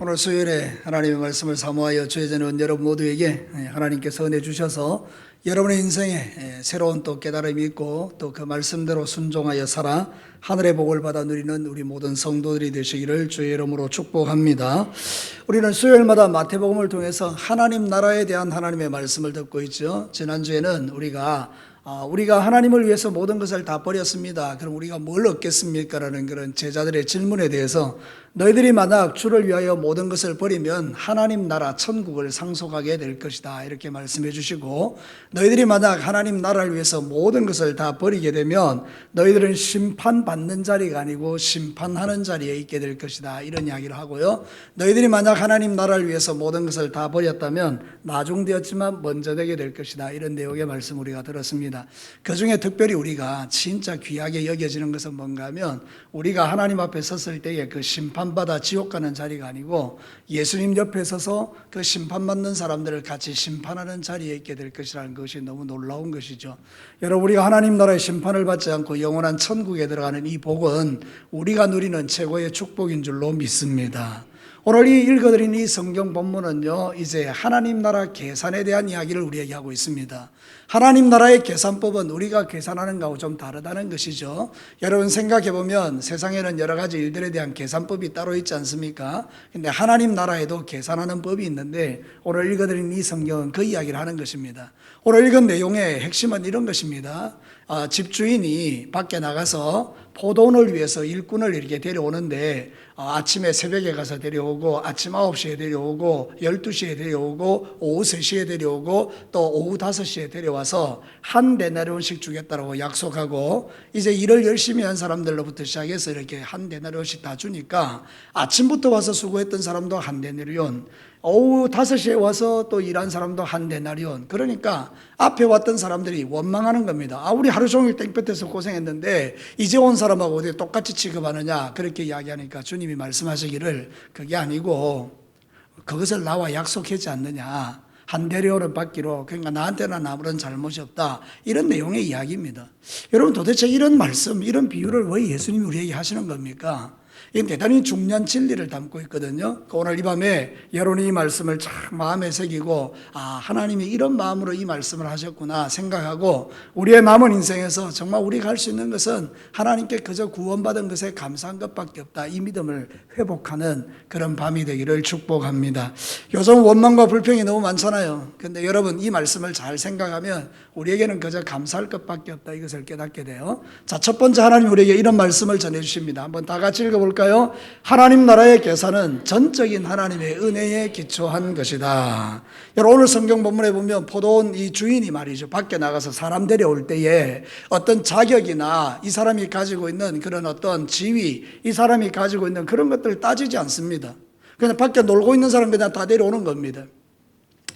오늘 수요일에 하나님의 말씀을 사모하여 주의자는 여러분 모두에게 하나님께서 은혜 주셔서 여러분의 인생에 새로운 또 깨달음이 있고 또 그 말씀대로 순종하여 살아 하늘의 복을 받아 누리는 우리 모든 성도들이 되시기를 주의 이름으로 축복합니다. 우리는 수요일마다 마태복음을 통해서 하나님 나라에 대한 하나님의 말씀을 듣고 있죠. 지난주에는 우리가 하나님을 위해서 모든 것을 다 버렸습니다. 그럼 우리가 뭘 얻겠습니까? 라는 그런 제자들의 질문에 대해서 너희들이 만약 주를 위하여 모든 것을 버리면 하나님 나라 천국을 상속하게 될 것이다, 이렇게 말씀해 주시고, 너희들이 만약 하나님 나라를 위해서 모든 것을 다 버리게 되면 너희들은 심판받는 자리가 아니고 심판하는 자리에 있게 될 것이다, 이런 이야기를 하고요. 너희들이 만약 하나님 나라를 위해서 모든 것을 다 버렸다면 나중되었지만 먼저 되게 될 것이다, 이런 내용의 말씀 우리가 들었습니다. 그 중에 특별히 우리가 진짜 귀하게 여겨지는 것은 뭔가 하면, 우리가 하나님 앞에 섰을 때에 그 심판받아 지옥 가는 자리가 아니고 예수님 옆에 서서 그 심판받는 사람들을 같이 심판하는 자리에 있게 될 것이라는 것이 너무 놀라운 것이죠. 여러분, 우리가 하나님 나라의 심판을 받지 않고 영원한 천국에 들어가는 이 복은 우리가 누리는 최고의 축복인 줄로 믿습니다. 오늘 이 읽어드린 이 성경 본문은요, 이제 하나님 나라 계산에 대한 이야기를 우리에게 하고 있습니다. 하나님 나라의 계산법은 우리가 계산하는 것하고 좀 다르다는 것이죠. 여러분 생각해보면 세상에는 여러 가지 일들에 대한 계산법이 따로 있지 않습니까? 근데 하나님 나라에도 계산하는 법이 있는데 오늘 읽어드린 이 성경은 그 이야기를 하는 것입니다. 오늘 읽은 내용의 핵심은 이런 것입니다. 집주인이 밖에 나가서 포도원을 위해서 일꾼을 이렇게 데려오는데 아침에 새벽에 가서 데려오고 아침 9시에 데려오고 12시에 데려오고 오후 3시에 데려오고 또 오후 5시에 데려와서 한 데나리온씩 주겠다고 약속하고, 이제 일을 열심히 한 사람들로부터 시작해서 이렇게 한 데나리온씩 다 주니까 아침부터 와서 수고했던 사람도 한 데나리온, 오후 5시에 와서 또 일한 사람도 한 데나리온. 그러니까 앞에 왔던 사람들이 원망하는 겁니다. 우리 하루 종일 땡볕에서 고생했는데 이제 온 사람하고 어떻게 똑같이 취급하느냐, 그렇게 이야기하니까 주님이 말씀하시기를 그게 아니고 그것을 나와 약속하지 않느냐, 한 데나리온을 받기로, 그러니까 나한테는 아무런 잘못이 없다, 이런 내용의 이야기입니다. 여러분, 도대체 이런 말씀, 이런 비유를 왜 예수님이 우리에게 하시는 겁니까? 이건 대단히 중요한 진리를 담고 있거든요. 오늘 이 밤에 여러분이 이 말씀을 참 마음에 새기고, 하나님이 이런 마음으로 이 말씀을 하셨구나 생각하고, 우리의 남은 인생에서 정말 우리가 할 수 있는 것은 하나님께 그저 구원받은 것에 감사한 것밖에 없다, 이 믿음을 회복하는 그런 밤이 되기를 축복합니다. 요즘 원망과 불평이 너무 많잖아요. 근데 여러분, 이 말씀을 잘 생각하면 우리에게는 그저 감사할 것밖에 없다, 이것을 깨닫게 돼요. 자, 첫 번째 하나님 우리에게 이런 말씀을 전해주십니다. 한번 다 같이 읽어볼까요? 하나님 나라의 계산은 전적인 하나님의 은혜에 기초한 것이다. 여러분, 오늘 성경 본문에 보면 포도원 이 주인이 말이죠, 밖에 나가서 사람 데려올 때에 어떤 자격이나 이 사람이 가지고 있는 그런 어떤 지위, 이 사람이 가지고 있는 그런 것들을 따지지 않습니다. 그냥 밖에 놀고 있는 사람 그냥 다 데려오는 겁니다.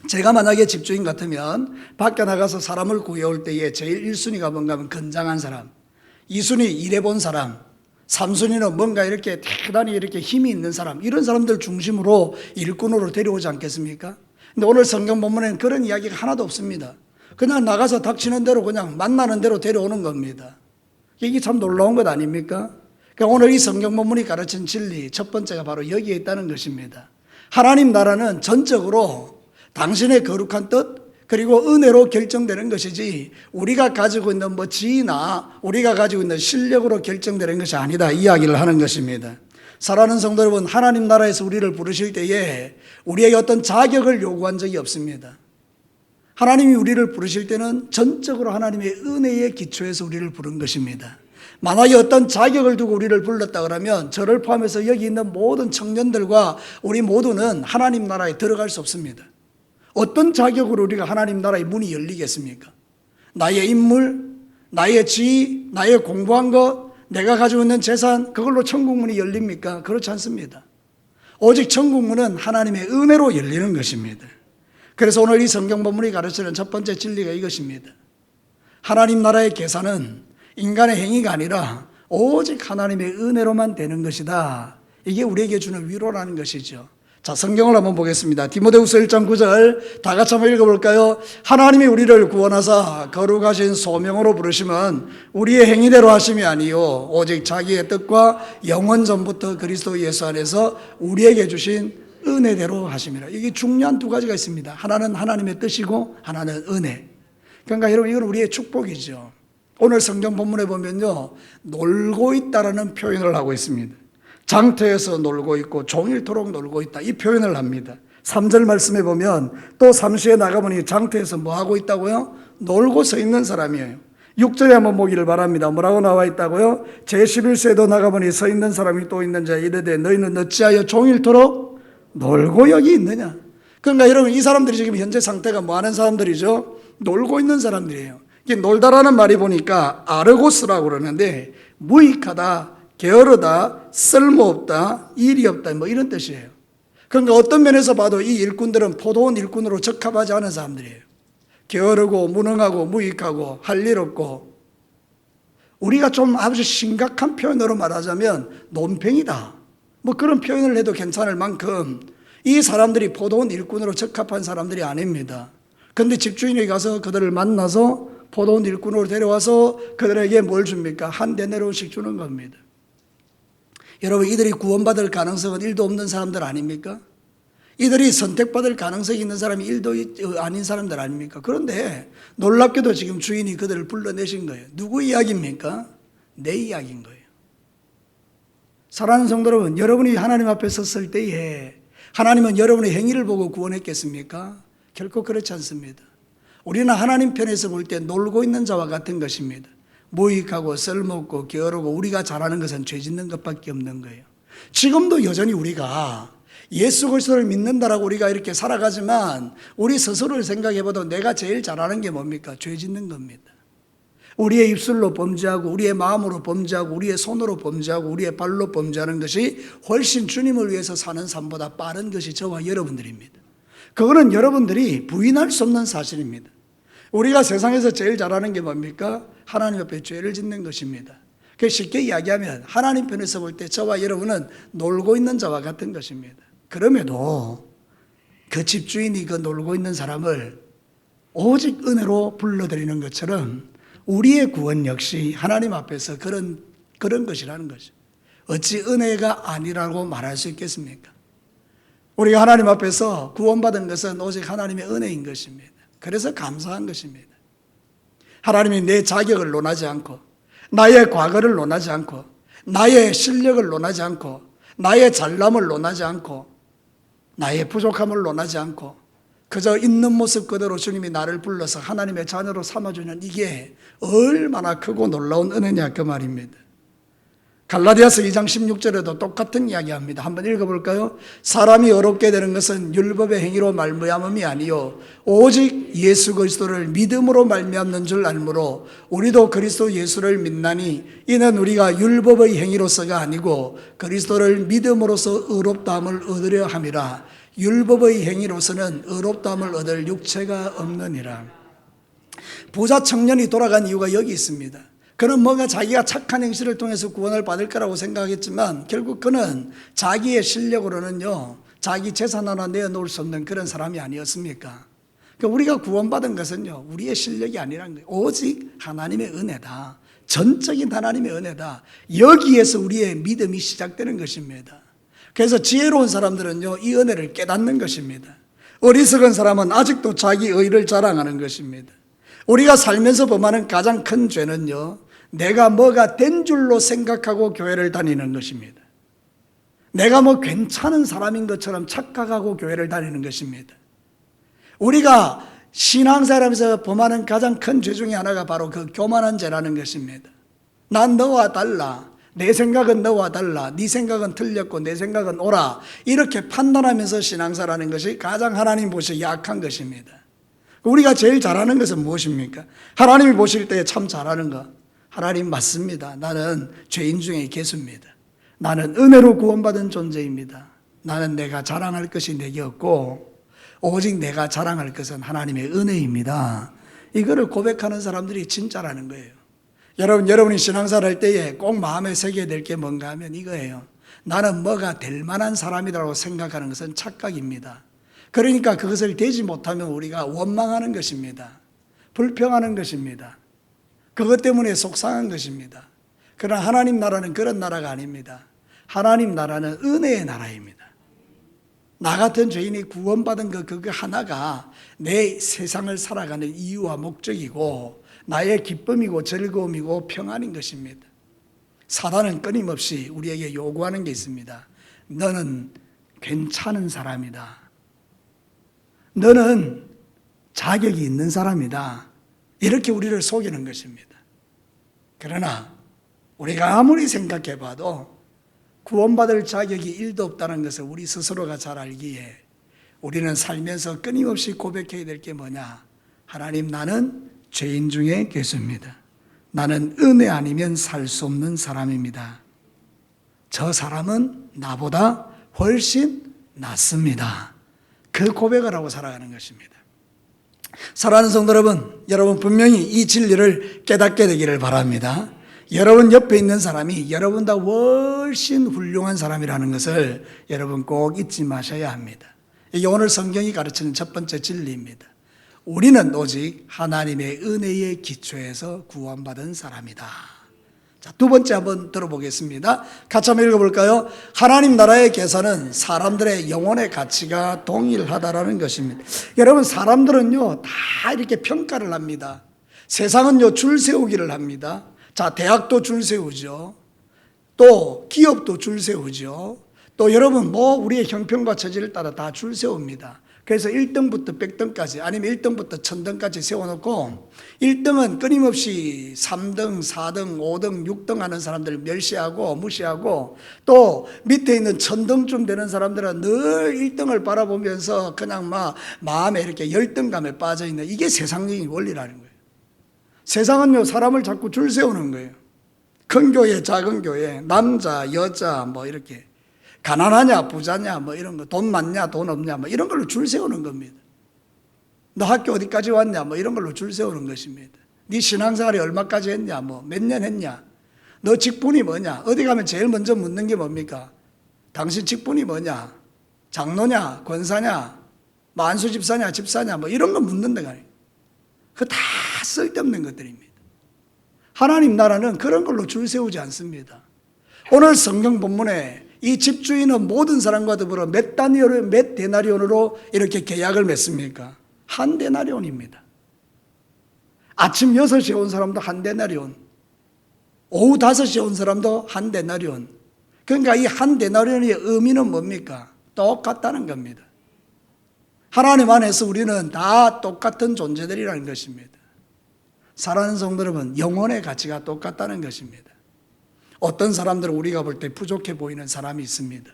제가 만약에 집주인 같으면 밖에 나가서 사람을 구해올 때에 제일 1순위가 뭔가 하면 건장한 사람, 2순위 일해본 사람, 3순위는 뭔가 이렇게 대단히 이렇게 힘이 있는 사람, 이런 사람들 중심으로 일꾼으로 데려오지 않겠습니까? 근데 오늘 성경 본문에는 그런 이야기가 하나도 없습니다. 그냥 나가서 닥치는 대로 그냥 만나는 대로 데려오는 겁니다. 이게 참 놀라운 것 아닙니까? 그러니까 오늘 이 성경 본문이 가르친 진리 첫 번째가 바로 여기에 있다는 것입니다. 하나님 나라는 전적으로 당신의 거룩한 뜻, 그리고 은혜로 결정되는 것이지 우리가 가지고 있는 지위나 우리가 가지고 있는 실력으로 결정되는 것이 아니다, 이야기를 하는 것입니다. 사랑하는 성도 여러분, 하나님 나라에서 우리를 부르실 때에 우리에게 어떤 자격을 요구한 적이 없습니다. 하나님이 우리를 부르실 때는 전적으로 하나님의 은혜에 기초해서 우리를 부른 것입니다. 만약에 어떤 자격을 두고 우리를 불렀다 그러면 저를 포함해서 여기 있는 모든 청년들과 우리 모두는 하나님 나라에 들어갈 수 없습니다. 어떤 자격으로 우리가 하나님 나라의 문이 열리겠습니까? 나의 인물, 나의 지위, 나의 공부한 것, 내가 가지고 있는 재산, 그걸로 천국 문이 열립니까? 그렇지 않습니다. 오직 천국 문은 하나님의 은혜로 열리는 것입니다. 그래서 오늘 이 성경 본문이 가르치는 첫 번째 진리가 이것입니다. 하나님 나라의 계산은 인간의 행위가 아니라 오직 하나님의 은혜로만 되는 것이다. 이게 우리에게 주는 위로라는 것이죠. 자, 성경을 한번 보겠습니다. 디모데후서 1장 9절 다 같이 한번 읽어볼까요? 하나님이 우리를 구원하사 거룩하신 소명으로 부르심은 우리의 행위대로 하심이 아니요 오직 자기의 뜻과 영원 전부터 그리스도 예수 안에서 우리에게 주신 은혜대로 하심이라. 이게 중요한 두 가지가 있습니다. 하나는 하나님의 뜻이고 하나는 은혜. 그러니까 여러분, 이건 우리의 축복이죠. 오늘 성경 본문에 보면요, 놀고 있다라는 표현을 하고 있습니다. 장터에서 놀고 있고 종일토록 놀고 있다, 이 표현을 합니다. 3절 말씀에 보면 또 삼시에 나가보니 장터에서 뭐 하고 있다고요? 놀고 서 있는 사람이에요. 6절에 한번 보기를 바랍니다. 뭐라고 나와 있다고요? 제11세도 나가보니 서 있는 사람이 또 있는지 이르되 너희는 어찌하여 종일토록 놀고 여기 있느냐. 그러니까 여러분, 이 사람들이 지금 현재 상태가 뭐 하는 사람들이죠? 놀고 있는 사람들이에요. 이게 놀다라는 말이 보니까 아르고스라고 그러는데 무익하다, 게으르다, 쓸모없다, 일이 없다, 뭐 이런 뜻이에요. 그러니까 어떤 면에서 봐도 이 일꾼들은 포도원 일꾼으로 적합하지 않은 사람들이에요. 게으르고 무능하고 무익하고 할 일 없고, 우리가 좀 아주 심각한 표현으로 말하자면 논팽이다, 뭐 그런 표현을 해도 괜찮을 만큼 이 사람들이 포도원 일꾼으로 적합한 사람들이 아닙니다. 그런데 집주인이 가서 그들을 만나서 포도원 일꾼으로 데려와서 그들에게 뭘 줍니까? 한 데나리온씩 주는 겁니다. 여러분, 이들이 구원받을 가능성은 1도 없는 사람들 아닙니까? 이들이 선택받을 가능성이 있는 사람이 1도 아닌 사람들 아닙니까? 그런데 놀랍게도 지금 주인이 그들을 불러내신 거예요. 누구 이야기입니까? 내 이야기인 거예요. 사랑하는 성도 여러분, 여러분이 하나님 앞에 섰을 때에 하나님은 여러분의 행위를 보고 구원했겠습니까? 결코 그렇지 않습니다. 우리는 하나님 편에서 볼 때 놀고 있는 자와 같은 것입니다. 무익하고 쓸모없고 게으르고 우리가 잘하는 것은 죄 짓는 것밖에 없는 거예요. 지금도 여전히 우리가 예수 그리스도를 믿는다라고 우리가 이렇게 살아가지만 우리 스스로를 생각해봐도 내가 제일 잘하는 게 뭡니까? 죄 짓는 겁니다. 우리의 입술로 범죄하고 우리의 마음으로 범죄하고 우리의 손으로 범죄하고 우리의 발로 범죄하는 것이 훨씬 주님을 위해서 사는 삶보다 빠른 것이 저와 여러분들입니다. 그거는 여러분들이 부인할 수 없는 사실입니다. 우리가 세상에서 제일 잘하는 게 뭡니까? 하나님 앞에 죄를 짓는 것입니다. 쉽게 이야기하면 하나님 편에서 볼 때 저와 여러분은 놀고 있는 자와 같은 것입니다. 그럼에도 그 집주인이 그 놀고 있는 사람을 오직 은혜로 불러들이는 것처럼 우리의 구원 역시 하나님 앞에서 그런 것이라는 거죠. 어찌 은혜가 아니라고 말할 수 있겠습니까? 우리가 하나님 앞에서 구원받은 것은 오직 하나님의 은혜인 것입니다. 그래서 감사한 것입니다. 하나님이 내 자격을 논하지 않고 나의 과거를 논하지 않고 나의 실력을 논하지 않고 나의 잘남을 논하지 않고 나의 부족함을 논하지 않고 그저 있는 모습 그대로 주님이 나를 불러서 하나님의 자녀로 삼아주는 이게 얼마나 크고 놀라운 은혜냐, 그 말입니다. 갈라디아서 2장 16절에도 똑같은 이야기합니다. 한번 읽어볼까요? 사람이 어렵게 되는 것은 율법의 행위로 말미암음이 아니요 오직 예수 그리스도를 믿음으로 말미암는 줄 알므로 우리도 그리스도 예수를 믿나니 이는 우리가 율법의 행위로서가 아니고 그리스도를 믿음으로써 의롭다함을 얻으려 함이라. 율법의 행위로서는 의롭다함을 얻을 육체가 없느니라. 부자 청년이 돌아간 이유가 여기 있습니다. 그는 뭔가 자기가 착한 행실을 통해서 구원을 받을 거라고 생각했지만 결국 그는 자기의 실력으로는요, 자기 재산 하나 내어놓을 수 없는 그런 사람이 아니었습니까? 그러니까 우리가 구원받은 것은요, 우리의 실력이 아니라는 거예요. 오직 하나님의 은혜다. 전적인 하나님의 은혜다. 여기에서 우리의 믿음이 시작되는 것입니다. 그래서 지혜로운 사람들은요, 이 은혜를 깨닫는 것입니다. 어리석은 사람은 아직도 자기 의를 자랑하는 것입니다. 우리가 살면서 범하는 가장 큰 죄는요, 내가 뭐가 된 줄로 생각하고 교회를 다니는 것입니다. 내가 뭐 괜찮은 사람인 것처럼 착각하고 교회를 다니는 것입니다. 우리가 신앙생활하면서 범하는 가장 큰 죄 중에 하나가 바로 그 교만한 죄라는 것입니다. 난 너와 달라. 내 생각은 너와 달라. 네 생각은 틀렸고 내 생각은 옳아. 이렇게 판단하면서 신앙생활하는 것이 가장 하나님 보시기에 약한 것입니다. 우리가 제일 잘하는 것은 무엇입니까? 하나님이 보실 때 참 잘하는 것. 하나님 맞습니다. 나는 죄인 중에 개수입니다. 나는 은혜로 구원받은 존재입니다. 나는 내가 자랑할 것이 내게 없고 오직 내가 자랑할 것은 하나님의 은혜입니다. 이거를 고백하는 사람들이 진짜라는 거예요. 여러분이 신앙생활 할 때에 꼭 마음에 새겨야 될 게 뭔가 하면 이거예요. 나는 뭐가 될 만한 사람이라고 생각하는 것은 착각입니다. 그러니까 그것을 되지 못하면 우리가 원망하는 것입니다. 불평하는 것입니다. 그것 때문에 속상한 것입니다. 그러나 하나님 나라는 그런 나라가 아닙니다. 하나님 나라는 은혜의 나라입니다. 나 같은 죄인이 구원받은 그거 하나가 내 세상을 살아가는 이유와 목적이고 나의 기쁨이고 즐거움이고 평안인 것입니다. 사단은 끊임없이 우리에게 요구하는 게 있습니다. 너는 괜찮은 사람이다. 너는 자격이 있는 사람이다. 이렇게 우리를 속이는 것입니다. 그러나 우리가 아무리 생각해 봐도 구원받을 자격이 1도 없다는 것을 우리 스스로가 잘 알기에 우리는 살면서 끊임없이 고백해야 될 게 뭐냐? 하나님, 나는 죄인 중에 괴수입니다. 나는 은혜 아니면 살 수 없는 사람입니다. 저 사람은 나보다 훨씬 낫습니다. 그 고백을 하고 살아가는 것입니다. 사랑하는 성도 여러분 분명히 이 진리를 깨닫게 되기를 바랍니다. 여러분 옆에 있는 사람이 여러분보다 훨씬 훌륭한 사람이라는 것을 여러분 꼭 잊지 마셔야 합니다. 이게 오늘 성경이 가르치는 첫 번째 진리입니다. 우리는 오직 하나님의 은혜의 기초에서 구원받은 사람이다. 자, 두 번째 한번 들어보겠습니다. 같이 한번 읽어볼까요? 하나님 나라의 계산은 사람들의 영혼의 가치가 동일하다라는 것입니다. 여러분, 사람들은요 다 이렇게 평가를 합니다. 세상은요 줄 세우기를 합니다. 자, 대학도 줄 세우죠. 또 기업도 줄 세우죠. 또 여러분 우리의 형편과 처지를 따라 다 줄 세웁니다. 그래서 1등부터 100등까지 아니면 1등부터 1000등까지 세워놓고 1등은 끊임없이 3등, 4등, 5등, 6등 하는 사람들을 멸시하고 무시하고 또 밑에 있는 1000등쯤 되는 사람들은 늘 1등을 바라보면서 그냥 마음에 이렇게 열등감에 빠져있는 이게 세상적인 원리라는 거예요. 세상은요 사람을 자꾸 줄 세우는 거예요. 큰 교회, 작은 교회, 남자, 여자 이렇게 가난하냐 부자냐 이런 거, 돈 많냐 돈 없냐 이런 걸로 줄 세우는 겁니다. 너 학교 어디까지 왔냐 이런 걸로 줄 세우는 것입니다. 네 신앙생활이 얼마까지 했냐 몇 년 했냐, 너 직분이 뭐냐, 어디 가면 제일 먼저 묻는 게 뭡니까? 당신 직분이 뭐냐, 장로냐 권사냐 안수집사냐 집사냐 이런 거 묻는다. 그거 다 쓸데없는 것들입니다. 하나님 나라는 그런 걸로 줄 세우지 않습니다. 오늘 성경 본문에 이 집주인은 모든 사람과 더불어 몇 데나리온으로 이렇게 계약을 맺습니까? 한 데나리온입니다. 아침 6시에 온 사람도 한 데나리온, 오후 5시에 온 사람도 한 데나리온. 그러니까 이 한 데나리온의 의미는 뭡니까? 똑같다는 겁니다. 하나님 안에서 우리는 다 똑같은 존재들이라는 것입니다. 사랑하는 성도 여러분, 영혼의 가치가 똑같다는 것입니다. 어떤 사람들은 우리가 볼 때 부족해 보이는 사람이 있습니다.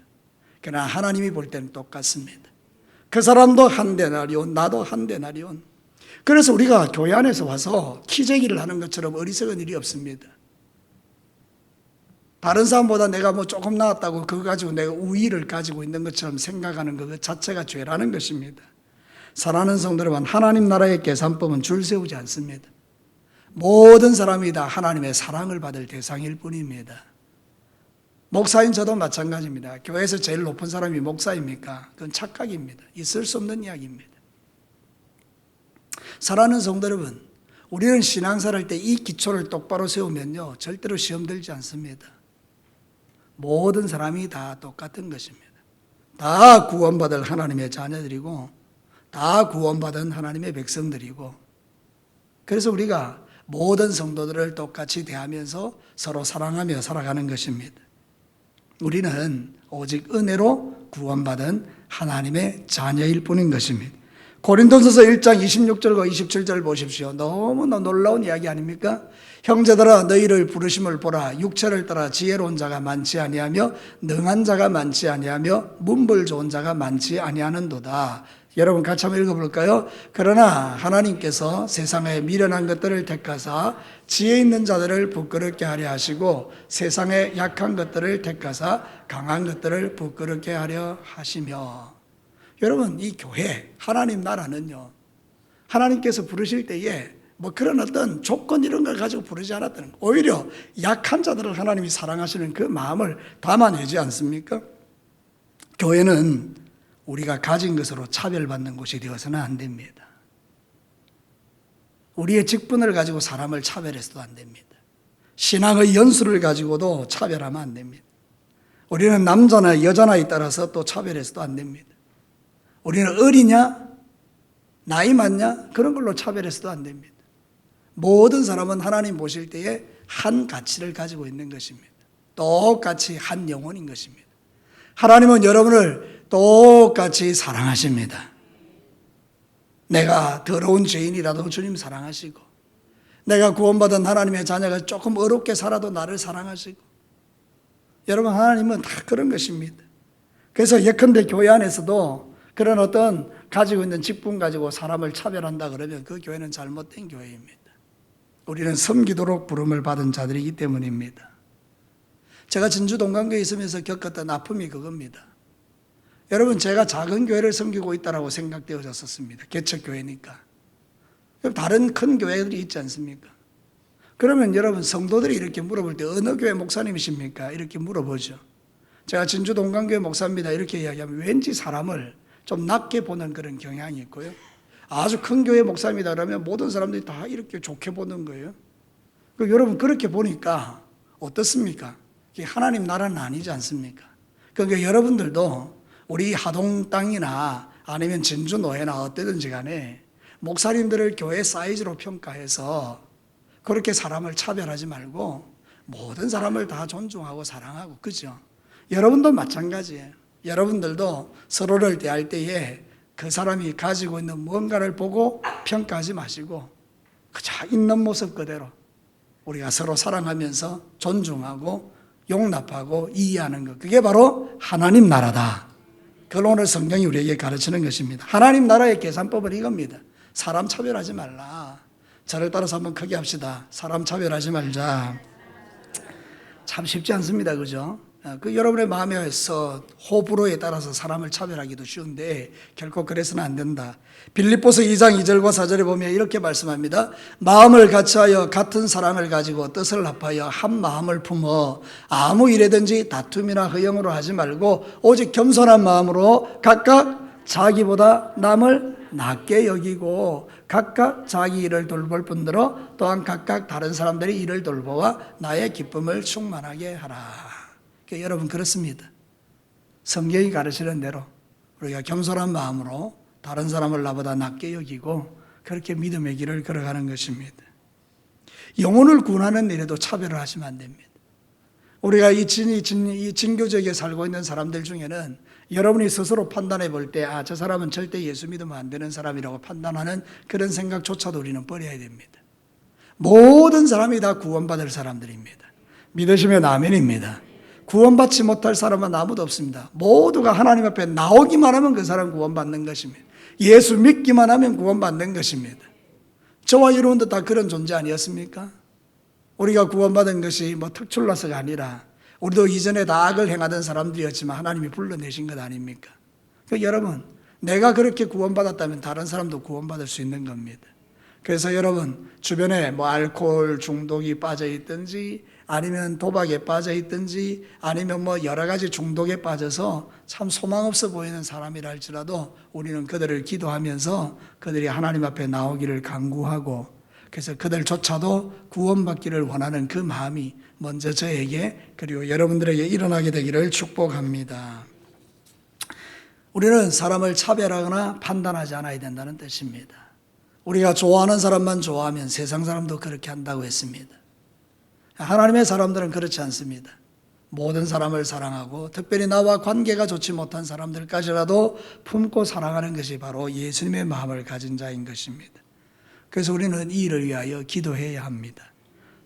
그러나 하나님이 볼 때는 똑같습니다. 그 사람도 한 데나리온, 나도 한 데나리온. 그래서 우리가 교회 안에서 와서 키재기를 하는 것처럼 어리석은 일이 없습니다. 다른 사람보다 내가 조금 나았다고 그거 가지고 내가 우위를 가지고 있는 것처럼 생각하는 것 자체가 죄라는 것입니다. 사랑하는 성도 여러분, 하나님 나라의 계산법은 줄 세우지 않습니다. 모든 사람이 다 하나님의 사랑을 받을 대상일 뿐입니다. 목사인 저도 마찬가지입니다. 교회에서 제일 높은 사람이 목사입니까? 그건 착각입니다. 있을 수 없는 이야기입니다. 사랑하는 성도 여러분, 우리는 신앙생활 할 때 이 기초를 똑바로 세우면요 절대로 시험 들지 않습니다. 모든 사람이 다 똑같은 것입니다. 다 구원받을 하나님의 자녀들이고 다 구원받은 하나님의 백성들이고, 그래서 우리가 모든 성도들을 똑같이 대하면서 서로 사랑하며 살아가는 것입니다. 우리는 오직 은혜로 구원받은 하나님의 자녀일 뿐인 것입니다. 고린도전서 1장 26절과 27절 보십시오. 너무나 놀라운 이야기 아닙니까? 형제들아, 너희를 부르심을 보라. 육체를 따라 지혜로운 자가 많지 아니하며 능한 자가 많지 아니하며 문벌 좋은 자가 많지 아니하는도다. 여러분 같이 한번 읽어볼까요? 그러나 하나님께서 세상에 미련한 것들을 택하사 지혜 있는 자들을 부끄럽게 하려 하시고 세상에 약한 것들을 택하사 강한 것들을 부끄럽게 하려 하시며. 여러분, 이 교회 하나님 나라는요 하나님께서 부르실 때에 뭐 그런 어떤 조건 이런 걸 가지고 부르지 않았다는 거예요. 오히려 약한 자들을 하나님이 사랑하시는 그 마음을 담아내지 않습니까? 교회는 우리가 가진 것으로 차별받는 곳이 되어서는 안 됩니다. 우리의 직분을 가지고 사람을 차별해서도 안 됩니다. 신앙의 연수를 가지고도 차별하면 안 됩니다. 우리는 남자나 여자나에 따라서 또 차별해서도 안 됩니다. 우리는 어리냐, 나이 많냐, 그런 걸로 차별해서도 안 됩니다. 모든 사람은 하나님 보실 때에 한 가치를 가지고 있는 것입니다. 똑같이 한 영혼인 것입니다. 하나님은 여러분을 똑같이 사랑하십니다. 내가 더러운 죄인이라도 주님 사랑하시고, 내가 구원받은 하나님의 자녀가 조금 어렵게 살아도 나를 사랑하시고, 여러분 하나님은 다 그런 것입니다. 그래서 예컨대 교회 안에서도 그런 어떤 가지고 있는 직분 가지고 사람을 차별한다 그러면 그 교회는 잘못된 교회입니다. 우리는 섬기도록 부름을 받은 자들이기 때문입니다. 제가 진주 동강교회에 있으면서 겪었던 아픔이 그겁니다. 여러분 제가 작은 교회를 섬기고 있다고 생각되어졌었습니다. 개척교회니까. 다른 큰 교회들이 있지 않습니까? 그러면 여러분 성도들이 이렇게 물어볼 때 어느 교회 목사님이십니까? 이렇게 물어보죠. 제가 진주 동강교회 목사입니다. 이렇게 이야기하면 왠지 사람을 좀 낮게 보는 그런 경향이 있고요. 아주 큰 교회 목사입니다 그러면 모든 사람들이 다 이렇게 좋게 보는 거예요. 여러분 그렇게 보니까 어떻습니까? 이게 하나님 나라는 아니지 않습니까? 그러니까 여러분들도 우리 하동 땅이나 아니면 진주 노회나 어때든지 간에 목사님들을 교회 사이즈로 평가해서 그렇게 사람을 차별하지 말고 모든 사람을 다 존중하고 사랑하고, 그죠? 여러분도 마찬가지예요. 여러분들도 서로를 대할 때에 그 사람이 가지고 있는 뭔가를 보고 평가하지 마시고 그저 있는 모습 그대로 우리가 서로 사랑하면서 존중하고 용납하고 이해하는 것, 그게 바로 하나님 나라다. 그걸 오늘 성경이 우리에게 가르치는 것입니다. 하나님 나라의 계산법은 이겁니다. 사람 차별하지 말라. 저를 따라서 한번 크게 합시다. 사람 차별하지 말자. 참 쉽지 않습니다. 그죠? 여러분의 마음에서 호불호에 따라서 사람을 차별하기도 쉬운데 결코 그래서는 안 된다. 빌립보서 2장 2절과 4절에 보면 이렇게 말씀합니다. 마음을 같이하여 같은 사랑을 가지고 뜻을 합하여 한 마음을 품어 아무 일에든지 다툼이나 허영으로 하지 말고 오직 겸손한 마음으로 각각 자기보다 남을 낮게 여기고 각각 자기 일을 돌볼 뿐더러 또한 각각 다른 사람들의 일을 돌보아 나의 기쁨을 충만하게 하라. 여러분 그렇습니다. 성경이 가르치는 대로 우리가 겸손한 마음으로 다른 사람을 나보다 낮게 여기고 그렇게 믿음의 길을 걸어가는 것입니다. 영혼을 구원하는 일에도 차별을 하시면 안 됩니다. 우리가 이 진교지역에 살고 있는 사람들 중에는 여러분이 스스로 판단해 볼 때 저 사람은 절대 예수 믿으면 안 되는 사람이라고 판단하는 그런 생각조차도 우리는 버려야 됩니다. 모든 사람이 다 구원받을 사람들입니다. 믿으시면 아멘입니다. 구원받지 못할 사람은 아무도 없습니다. 모두가 하나님 앞에 나오기만 하면 그 사람 구원받는 것입니다. 예수 믿기만 하면 구원받는 것입니다. 저와 여러분도 다 그런 존재 아니었습니까? 우리가 구원받은 것이 특출나서가 아니라 우리도 이전에 다 악을 행하던 사람들이었지만 하나님이 불러내신 것 아닙니까? 여러분, 내가 그렇게 구원받았다면 다른 사람도 구원받을 수 있는 겁니다. 그래서 여러분 주변에 알코올 중독이 빠져 있든지 아니면 도박에 빠져 있든지 아니면 여러 가지 중독에 빠져서 참 소망 없어 보이는 사람이라 할지라도 우리는 그들을 기도하면서 그들이 하나님 앞에 나오기를 간구하고, 그래서 그들조차도 구원받기를 원하는 그 마음이 먼저 저에게 그리고 여러분들에게 일어나게 되기를 축복합니다. 우리는 사람을 차별하거나 판단하지 않아야 된다는 뜻입니다. 우리가 좋아하는 사람만 좋아하면 세상 사람도 그렇게 한다고 했습니다. 하나님의 사람들은 그렇지 않습니다. 모든 사람을 사랑하고 특별히 나와 관계가 좋지 못한 사람들까지라도 품고 사랑하는 것이 바로 예수님의 마음을 가진 자인 것입니다. 그래서 우리는 이 일을 위하여 기도해야 합니다.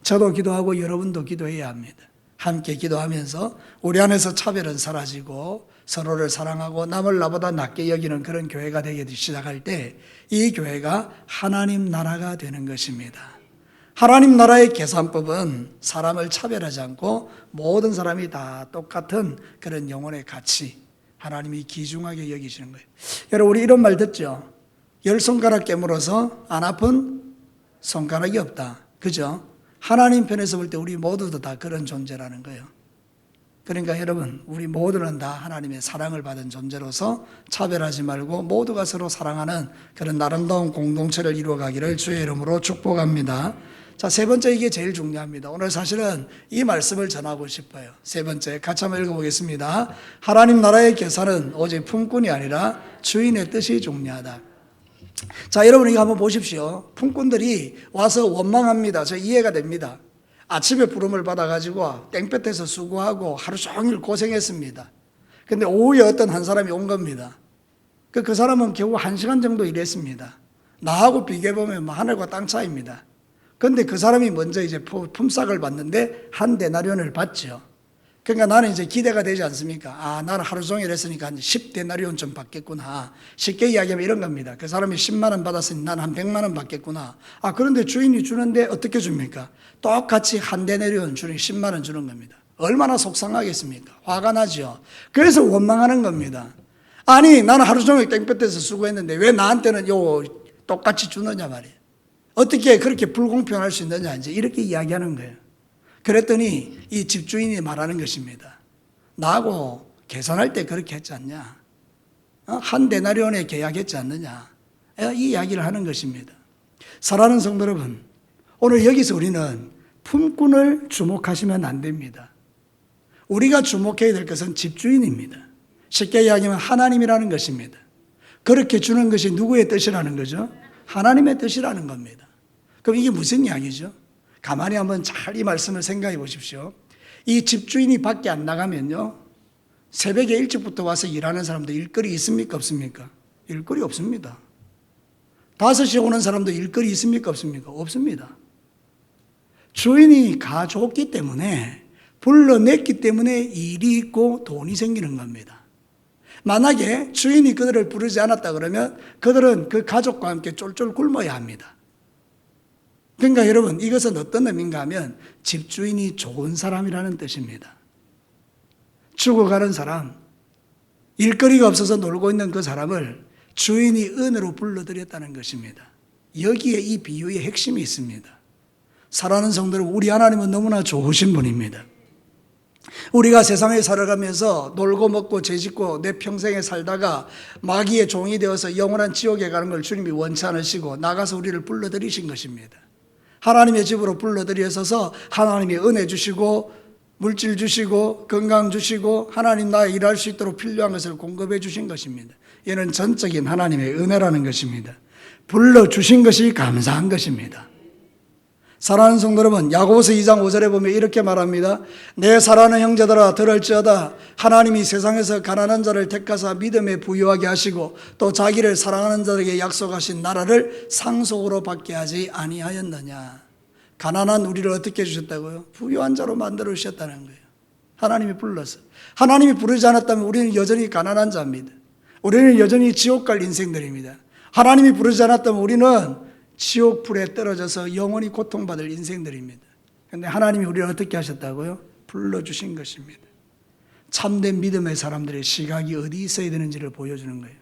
저도 기도하고 여러분도 기도해야 합니다. 함께 기도하면서 우리 안에서 차별은 사라지고 서로를 사랑하고 남을 나보다 낮게 여기는 그런 교회가 되기 시작할 때 이 교회가 하나님 나라가 되는 것입니다. 하나님 나라의 계산법은 사람을 차별하지 않고 모든 사람이 다 똑같은 그런 영혼의 가치, 하나님이 귀중하게 여기시는 거예요. 여러분 우리 이런 말 듣죠? 10손가락 깨물어서 안 아픈 손가락이 없다. 그죠? 하나님 편에서 볼 때 우리 모두도 다 그런 존재라는 거예요. 그러니까 여러분, 우리 모두는 다 하나님의 사랑을 받은 존재로서 차별하지 말고 모두가 서로 사랑하는 그런 아름다운 공동체를 이루어가기를 주의 이름으로 축복합니다. 자, 세 번째, 이게 제일 중요합니다. 오늘 사실은 이 말씀을 전하고 싶어요. 세 번째, 같이 한번 읽어보겠습니다. 하나님 나라의 계산은 오직 품꾼이 아니라 주인의 뜻이 중요하다. 자, 여러분 이거 한번 보십시오. 품꾼들이 와서 원망합니다. 저 이해가 됩니다. 아침에 부름을 받아가지고 땡볕에서 수고하고 하루 종일 고생했습니다. 근데 오후에 어떤 한 사람이 온 겁니다. 그 사람은 겨우 1시간 정도 일했습니다. 나하고 비교해보면 하늘과 땅 차이입니다. 근데 그 사람이 먼저 이제 품삯을 받는데 한 데나리온을 받죠. 그러니까 나는 이제 기대가 되지 않습니까? 아, 나는 하루 종일 했으니까 한 10데나리온 좀 받겠구나. 쉽게 이야기하면 이런 겁니다. 그 사람이 10만 원 받았으니 나는 한 100만 원 받겠구나. 아, 그런데 주인이 주는데 어떻게 줍니까? 똑같이 한 데나리온 주니 10만 원 주는 겁니다. 얼마나 속상하겠습니까? 화가 나죠. 그래서 원망하는 겁니다. 아니, 나는 하루 종일 땡볕에서 수고했는데 왜 나한테는 똑같이 주느냐 말이에요. 어떻게 그렇게 불공평할 수 있느냐, 이제 이렇게 이야기하는 거예요. 그랬더니 이 집주인이 말하는 것입니다. 나하고 계산할 때 그렇게 했지 않냐? 한 데나리온에 계약했지 않느냐? 이 이야기를 하는 것입니다. 사랑하는 성도 여러분, 오늘 여기서 우리는 품꾼을 주목하시면 안 됩니다. 우리가 주목해야 될 것은 집주인입니다. 쉽게 이야기하면 하나님이라는 것입니다. 그렇게 주는 것이 누구의 뜻이라는 거죠? 하나님의 뜻이라는 겁니다. 그럼 이게 무슨 이야기죠? 가만히 한번 잘 이 말씀을 생각해 보십시오. 이 집주인이 밖에 안 나가면요, 새벽에 일찍부터 와서 일하는 사람도 일거리 있습니까? 없습니까? 일거리 없습니다. 5시에 오는 사람도 일거리 있습니까? 없습니까? 없습니다. 주인이 가져왔기 때문에, 불러냈기 때문에 일이 있고 돈이 생기는 겁니다. 만약에 주인이 그들을 부르지 않았다 그러면 그들은 그 가족과 함께 쫄쫄 굶어야 합니다. 그러니까 여러분, 이것은 어떤 의미인가 하면 집주인이 좋은 사람이라는 뜻입니다. 죽어가는 사람, 일거리가 없어서 놀고 있는 그 사람을 주인이 은혜로 불러들였다는 것입니다. 여기에 이 비유의 핵심이 있습니다. 사랑하는 성도 여러분, 우리 하나님은 너무나 좋으신 분입니다. 우리가 세상에 살아가면서 놀고 먹고 죄짓고 내 평생에 살다가 마귀의 종이 되어서 영원한 지옥에 가는 걸 주님이 원치 않으시고 나가서 우리를 불러들이신 것입니다. 하나님의 집으로 불러들여서 하나님이 은혜 주시고 물질 주시고 건강 주시고 하나님 나에 일할 수 있도록 필요한 것을 공급해 주신 것입니다. 이는 전적인 하나님의 은혜라는 것입니다. 불러주신 것이 감사한 것입니다. 사랑하는 성도 여러분, 야고보서 2장 5절에 보면 이렇게 말합니다. 내 사랑하는 형제들아 들을지어다 하나님이 세상에서 가난한 자를 택하사 믿음에 부유하게 하시고 또 자기를 사랑하는 자에게 약속하신 나라를 상속으로 받게 하지 아니하였느냐. 가난한 우리를 어떻게 해주셨다고요? 부유한 자로 만들어 주셨다는 거예요. 하나님이 불러서. 하나님이 부르지 않았다면 우리는 여전히 가난한 자입니다. 우리는 여전히 지옥 갈 인생들입니다. 하나님이 부르지 않았다면 우리는 지옥 불에 떨어져서 영원히 고통받을 인생들입니다. 그런데 하나님이 우리를 어떻게 하셨다고요? 불러주신 것입니다. 참된 믿음의 사람들의 시각이 어디 있어야 되는지를 보여주는 거예요.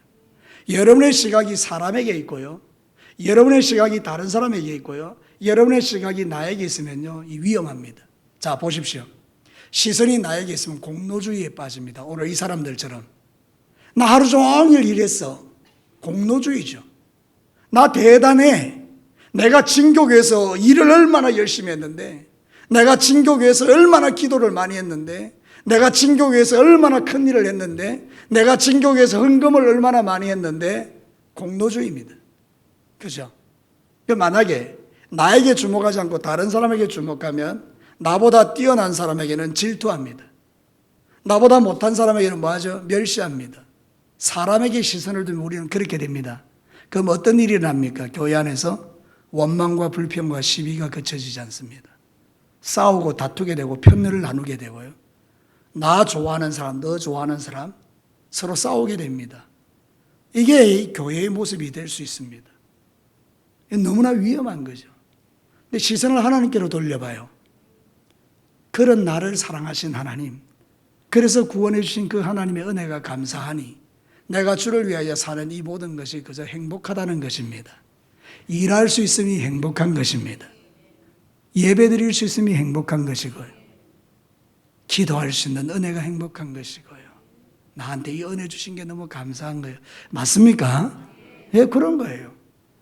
여러분의 시각이 사람에게 있고요, 여러분의 시각이 다른 사람에게 있고요, 여러분의 시각이 나에게 있으면요, 위험합니다. 자, 보십시오. 시선이 나에게 있으면 공로주의에 빠집니다. 오늘 이 사람들처럼 나 하루 종일 일했어. 공로주의죠. 나 대단해. 내가 진교교에서 일을 얼마나 열심히 했는데, 내가 진교교에서 얼마나 기도를 많이 했는데, 내가 진교교에서 얼마나 큰 일을 했는데, 내가 진교교에서 헌금을 얼마나 많이 했는데, 공로주의입니다. 그죠? 만약에 나에게 주목하지 않고 다른 사람에게 주목하면 나보다 뛰어난 사람에게는 질투합니다. 나보다 못한 사람에게는 뭐하죠? 멸시합니다. 사람에게 시선을 두면 우리는 그렇게 됩니다. 그럼 어떤 일이 납니까? 교회 안에서 원망과 불평과 시비가 그쳐지지 않습니다. 싸우고 다투게 되고 편을 나누게 되고요. 나 좋아하는 사람, 너 좋아하는 사람 서로 싸우게 됩니다. 이게 교회의 모습이 될 수 있습니다. 너무나 위험한 거죠. 근데 시선을 하나님께로 돌려봐요. 그런 나를 사랑하신 하나님, 그래서 구원해 주신 그 하나님의 은혜가 감사하니 내가 주를 위하여 사는 이 모든 것이 그저 행복하다는 것입니다. 일할 수 있음이 행복한 것입니다. 예배 드릴 수 있음이 행복한 것이고요. 기도할 수 있는 은혜가 행복한 것이고요. 나한테 이 은혜 주신 게 너무 감사한 거예요. 맞습니까? 예, 그런 거예요.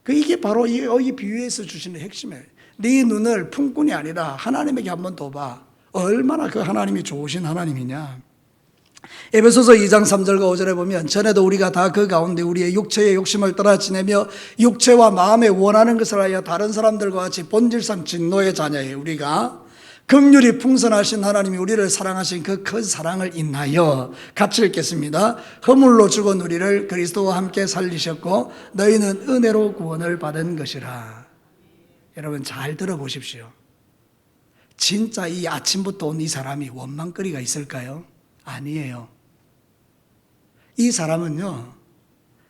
이게 바로 이 비유에서 주시는 핵심이에요. 네 눈을 품꾼이 아니라 하나님에게 한번 더 봐. 얼마나 그 하나님이 좋으신 하나님이냐. 에베소서 2장 3절과 5절에 보면 전에도 우리가 다 그 가운데 우리의 육체의 욕심을 따라 지내며 육체와 마음에 원하는 것을 하여 다른 사람들과 같이 본질상 진노의 자녀예요. 우리가 긍휼이 풍성하신 하나님이 우리를 사랑하신 그 큰 사랑을 인하여 같이 읽겠습니다. 허물로 죽은 우리를 그리스도와 함께 살리셨고 너희는 은혜로 구원을 받은 것이라. 여러분 잘 들어보십시오. 진짜 이 아침부터 온 이 사람이 원망거리가 있을까요? 아니에요. 이 사람은요,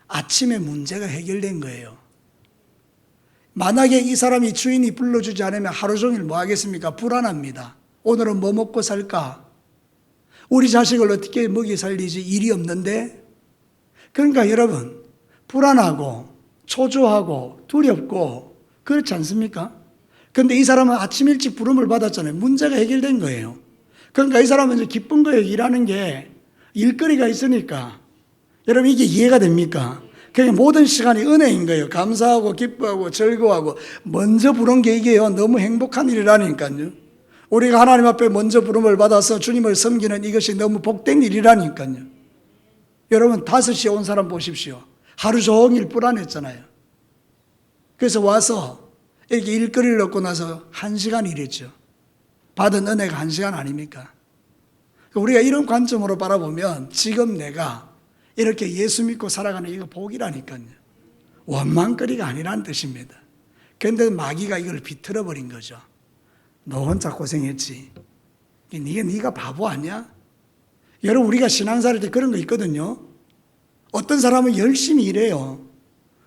아침에 문제가 해결된 거예요. 만약에 이 사람이 주인이 불러주지 않으면 하루 종일 뭐 하겠습니까? 불안합니다. 오늘은 뭐 먹고 살까? 우리 자식을 어떻게 먹이 살리지? 일이 없는데? 그러니까 여러분, 불안하고, 초조하고, 두렵고, 그렇지 않습니까? 근데 이 사람은 아침 일찍 부름을 받았잖아요. 문제가 해결된 거예요. 그러니까 이 사람은 이제 기쁜 거예요. 일하는 게 일거리가 있으니까. 여러분 이게 이해가 됩니까? 그러니까 모든 시간이 은혜인 거예요. 감사하고 기뻐하고 즐거워하고 먼저 부른 게 이게요. 너무 행복한 일이라니까요. 우리가 하나님 앞에 먼저 부름을 받아서 주님을 섬기는 이것이 너무 복된 일이라니까요. 여러분 5시에 온 사람 보십시오. 하루 종일 불안했잖아요. 그래서 와서 이렇게 일거리를 얻고 나서 1시간 일했죠. 받은 은혜가 1시간 아닙니까? 우리가 이런 관점으로 바라보면 지금 내가 이렇게 예수 믿고 살아가는 이거 복이라니까요. 원망거리가 아니라는 뜻입니다. 그런데 마귀가 이걸 비틀어 버린 거죠. 너 혼자 고생했지. 네가 바보 아니야? 여러분 우리가 신앙생활 할 때 그런 거 있거든요. 어떤 사람은 열심히 일해요.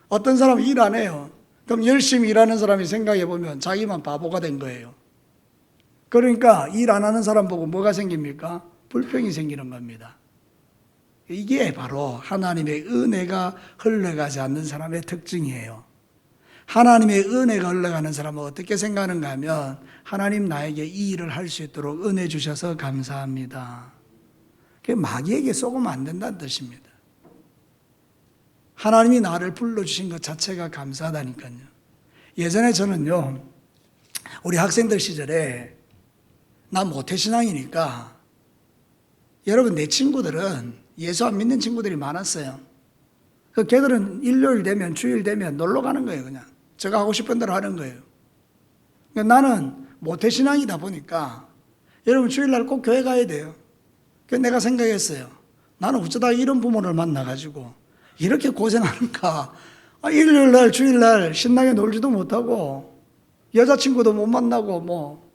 어떤 사람은 일 안 해요. 그럼 열심히 일하는 사람이 생각해 보면 자기만 바보가 된 거예요. 그러니까 일 안 하는 사람 보고 뭐가 생깁니까? 불평이 생기는 겁니다. 이게 바로 하나님의 은혜가 흘러가지 않는 사람의 특징이에요. 하나님의 은혜가 흘러가는 사람은 어떻게 생각하는가 하면 하나님 나에게 이 일을 할 수 있도록 은혜 주셔서 감사합니다. 마귀에게 속으면 안 된다는 뜻입니다. 하나님이 나를 불러주신 것 자체가 감사하다니까요. 예전에 저는요, 우리 학생들 시절에 나 모태신앙이니까 여러분 내 친구들은 예수 안 믿는 친구들이 많았어요. 걔들은 일요일 되면 주일 되면 놀러 가는 거예요. 그냥 제가 하고 싶은 대로 하는 거예요. 나는 모태신앙이다 보니까 여러분 주일날 꼭 교회 가야 돼요. 그래서 내가 생각했어요. 나는 어쩌다 이런 부모를 만나가지고 이렇게 고생하는가. 일요일날 주일날 신나게 놀지도 못하고 여자친구도 못 만나고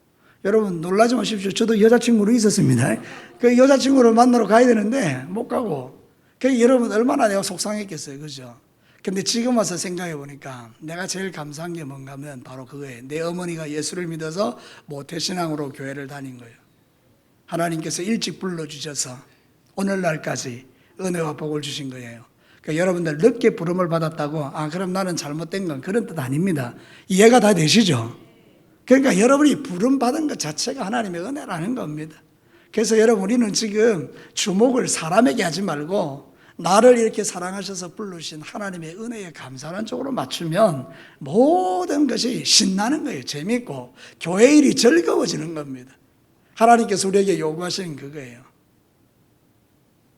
여러분 놀라지 마십시오. 저도 여자친구로 있었습니다. 그 여자친구를 만나러 가야 되는데 못 가고. 여러분 얼마나 내가 속상했겠어요. 그죠? 근데 지금 와서 생각해 보니까 내가 제일 감사한 게 뭔가 하면 바로 그거예요. 내 어머니가 예수를 믿어서 모태신앙으로 교회를 다닌 거예요. 하나님께서 일찍 불러주셔서 오늘날까지 은혜와 복을 주신 거예요. 그러니까 여러분들 늦게 부름을 받았다고 그럼 나는 잘못된 건 그런 뜻 아닙니다. 이해가 다 되시죠? 그러니까 여러분이 부름 받은 것 자체가 하나님의 은혜라는 겁니다. 그래서 여러분 우리는 지금 주목을 사람에게 하지 말고 나를 이렇게 사랑하셔서 부르신 하나님의 은혜에 감사하는 쪽으로 맞추면 모든 것이 신나는 거예요. 재밌고 교회 일이 즐거워지는 겁니다. 하나님께서 우리에게 요구하시는 그거예요.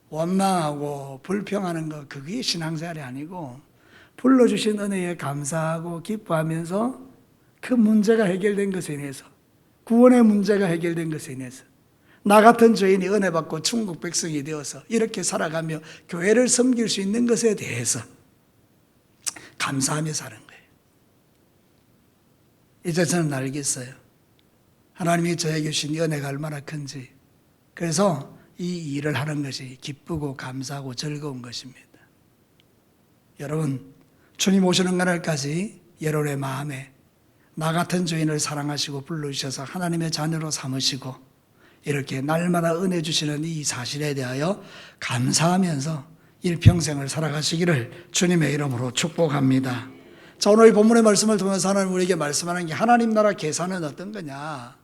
원망하고 불평하는 거 그게 신앙생활이 아니고 불러주신 은혜에 감사하고 기뻐하면서 그 문제가 해결된 것에 인해서 구원의 문제가 해결된 것에 인해서 나 같은 죄인이 은혜 받고 천국 백성이 되어서 이렇게 살아가며 교회를 섬길 수 있는 것에 대해서 감사하며 사는 거예요. 이제 저는 알겠어요. 하나님이 저에게 주신 은혜가 얼마나 큰지. 그래서 이 일을 하는 것이 기쁘고 감사하고 즐거운 것입니다. 여러분, 주님 오시는 그날까지 여러분의 마음에 나 같은 죄인을 사랑하시고 불러주셔서 하나님의 자녀로 삼으시고 이렇게 날마다 은혜 주시는 이 사실에 대하여 감사하면서 일평생을 살아가시기를 주님의 이름으로 축복합니다. 자, 오늘 이 본문의 말씀을 통해서 하나님 우리에게 말씀하는 게 하나님 나라 계산은 어떤 거냐?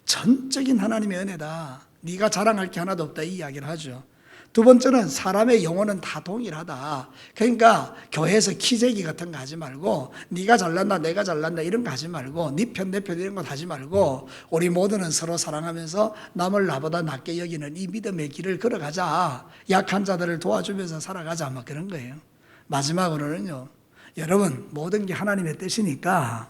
전적인 하나님의 은혜다. 네가 자랑할 게 하나도 없다 이 이야기를 하죠. 두 번째는 사람의 영혼은 다 동일하다. 그러니까 교회에서 키재기 같은 거 하지 말고 네가 잘난다 내가 잘난다 이런 거 하지 말고 네 편 내 편 이런 거 하지 말고 우리 모두는 서로 사랑하면서 남을 나보다 낮게 여기는 이 믿음의 길을 걸어가자. 약한 자들을 도와주면서 살아가자 막 그런 거예요. 마지막으로는요. 여러분 모든 게 하나님의 뜻이니까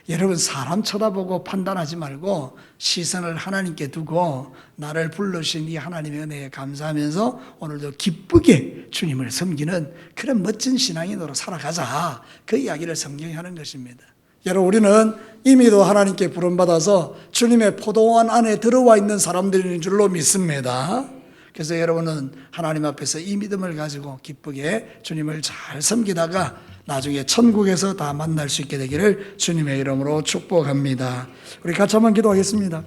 여러분 사람 쳐다보고 판단하지 말고 시선을 하나님께 두고 나를 불러주신 이 하나님의 은혜에 감사하면서 오늘도 기쁘게 주님을 섬기는 그런 멋진 신앙인으로 살아가자. 그 이야기를 성경이 하는 것입니다. 여러분 우리는 이미도 하나님께 부름받아서 주님의 포도원 안에 들어와 있는 사람들인 줄로 믿습니다. 그래서 여러분은 하나님 앞에서 이 믿음을 가지고 기쁘게 주님을 잘 섬기다가 나중에 천국에서 다 만날 수 있게 되기를 주님의 이름으로 축복합니다. 우리 같이 한번 기도하겠습니다.